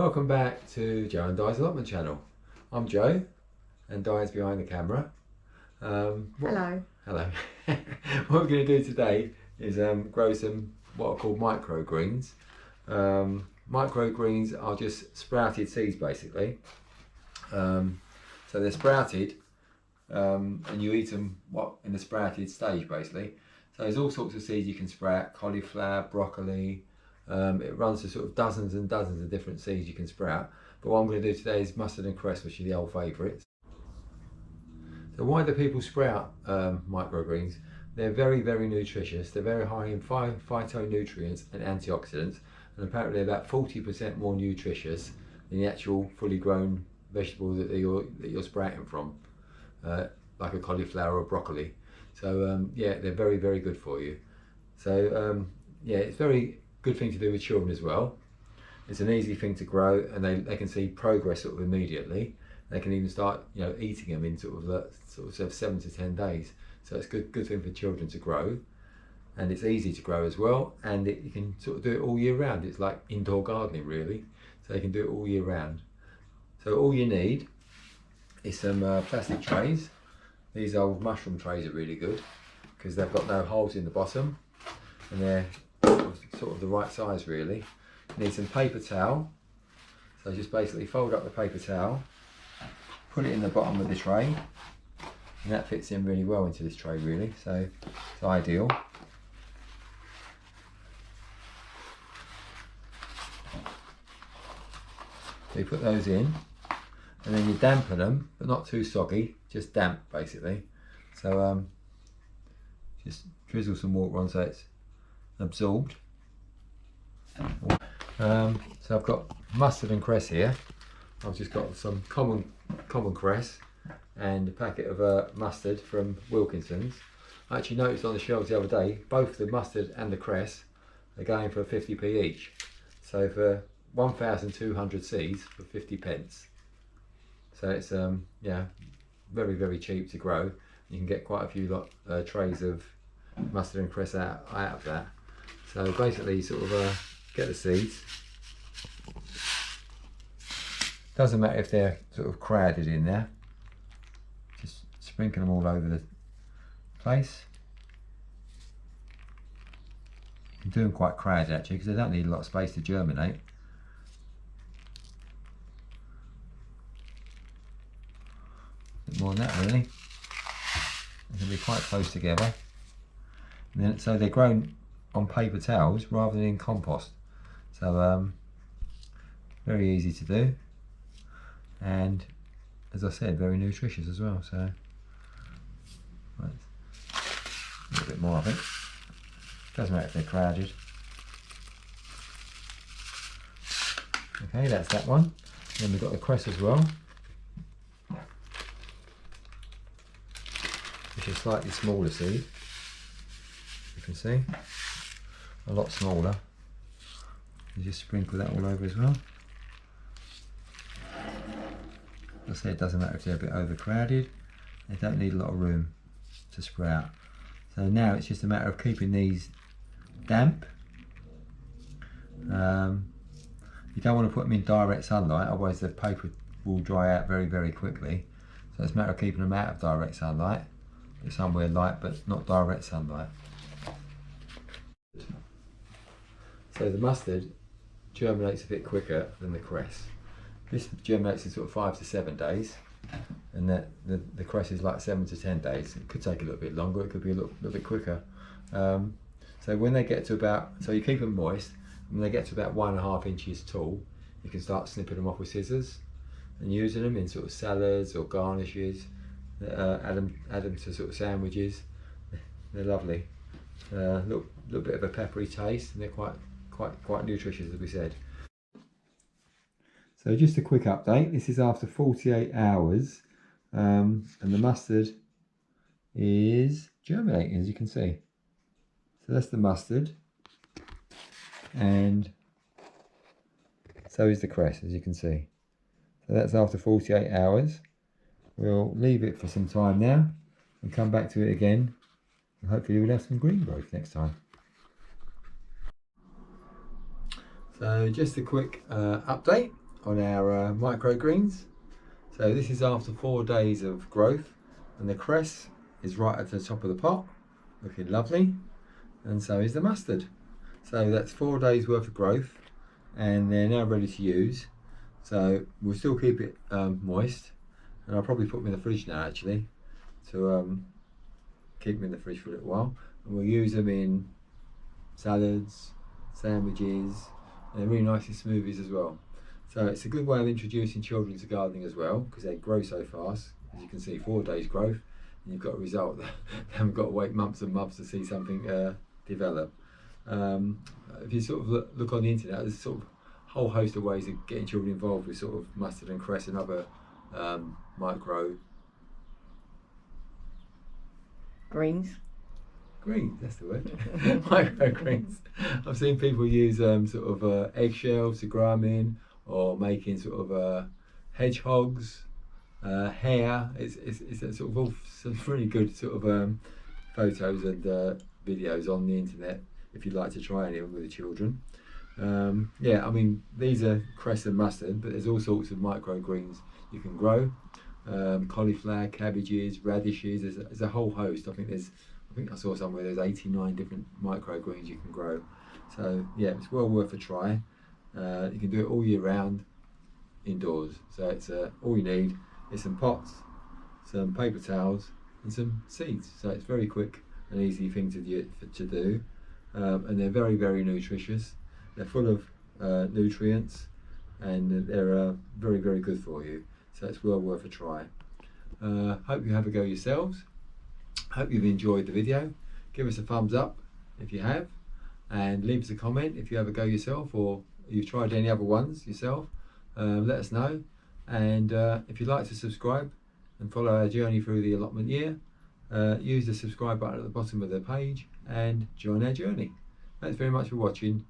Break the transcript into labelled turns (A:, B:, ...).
A: Welcome back to Joe and Di's Allotment channel. I'm Joe and Di's behind the camera.
B: Hello.
A: Hello. What we're going to do today is grow some what are called microgreens. Microgreens are just sprouted seeds basically. So they're sprouted and you eat them in the sprouted stage basically. So there's all sorts of seeds you can sprout: cauliflower, broccoli. It runs to sort of dozens and dozens of different seeds you can sprout. But what I'm going to do today is mustard and cress, which are the old favourites. So why do people sprout microgreens? They're very, very nutritious. They're very high in phytonutrients and antioxidants, and apparently about 40% more nutritious than the actual fully grown vegetable that you're sprouting from, like a cauliflower or broccoli. So yeah, they're very, very good for you. So yeah, it's very good thing to do with children as well. It's an easy thing to grow, and they can see progress sort of immediately. They can even start eating them in sort of 7 to 10 days. So it's good thing for children to grow, and it's easy to grow as well, and you can sort of do it all year round. It's like indoor gardening really, so you can do it all year round. So all you need is some plastic trays. These old mushroom trays are really good because they've got no holes in the bottom, and they're sort of the right size really. You need some paper towel, so just basically fold up the paper towel, put it in the bottom of the tray, and that fits in really well into this tray really, so it's ideal. So you put those in, and then you dampen them, but not too soggy, just damp basically. So just drizzle some water on so it's absorbed. So I've got mustard and cress here. I've just got some common cress and a packet of mustard from Wilkinson's. I actually noticed on the shelves the other day, both the mustard and the cress are going for 50p each. So for 1,200 seeds for 50 pence. So it's yeah, very, very cheap to grow. You can get quite a few trays of mustard and cress out of that. So basically, sort of get the seeds. Doesn't matter if they're sort of crowded in there. Just sprinkle them all over the place. You can do them quite crowded actually, because they don't need a lot of space to germinate. A bit more than that really. They can be quite close together. And then, so they're grown on paper towels rather than in compost. So very easy to do, and as I said, very nutritious as well. So right, a little bit more of it. Doesn't matter if they're crowded. Okay, that's that one. Then we've got the cress as well, which is a slightly smaller seed. You can see, a lot smaller. You just sprinkle that all over as well. As I say, it doesn't matter if they're a bit overcrowded. They don't need a lot of room to sprout. So now it's just a matter of keeping these damp. You don't want to put them in direct sunlight, otherwise the paper will dry out very, very quickly. So it's a matter of keeping them out of direct sunlight, somewhere light but not direct sunlight. So the mustard germinates a bit quicker than the cress. This germinates in sort of 5 to 7 days, and the cress is like 7 to 10 days. It could take a little bit longer, it could be a little bit quicker. So when they get to about, so you keep them moist, when they get to about 1.5 inches tall, you can start snipping them off with scissors and using them in sort of salads or garnishes. Add them to sort of sandwiches. They're lovely. Little bit of a peppery taste, and they're quite nutritious, as we said. So just a quick update. This is after 48 hours, and the mustard is germinating, as you can see. So that's the mustard, and so is the cress, as you can see. So that's after 48 hours. We'll leave it for some time now and come back to it again, and hopefully we'll have some green growth next time. So just a quick update on our microgreens. So this is after 4 days of growth, and the cress is right at the top of the pot, looking lovely, and so is the mustard. So that's 4 days worth of growth, and they're now ready to use. So we'll still keep it moist, and I'll probably put them in the fridge now actually, to keep them in the fridge for a little while. And we'll use them in salads, sandwiches, and they're really nice in smoothies as well. So it's a good way of introducing children to gardening as well, because they grow so fast. As you can see, 4 days growth, and you've got a result. They haven't got to wait months and months to see something develop. If you sort of look on the internet, there's sort of a whole host of ways of getting children involved with sort of mustard and cress and other micro
B: Greens.
A: Greens, that's the word. Microgreens. I've seen people use sort of eggshells to grow them in, or making sort of hedgehogs, hair. It's a sort of all some really good sort of photos and videos on the internet if you'd like to try any of them with the children. Yeah, I mean, these are cress and mustard, but there's all sorts of microgreens you can grow. Cauliflower, cabbages, radishes. There's a whole host. I think I saw somewhere there's 89 different microgreens you can grow. So yeah, it's well worth a try. You can do it all year round indoors. So it's all you need is some pots, some paper towels, and some seeds. So it's very quick and easy thing to do. And they're very, very nutritious. They're full of nutrients, and they're very, very good for you. So it's well worth a try. Hope you have a go yourselves. Hope you've enjoyed the video. Give us a thumbs up if you have, and leave us a comment if you have a go yourself, or you've tried any other ones yourself. Let us know. And if you'd like to subscribe and follow our journey through the allotment year, use the subscribe button at the bottom of the page and join our journey. Thanks very much for watching.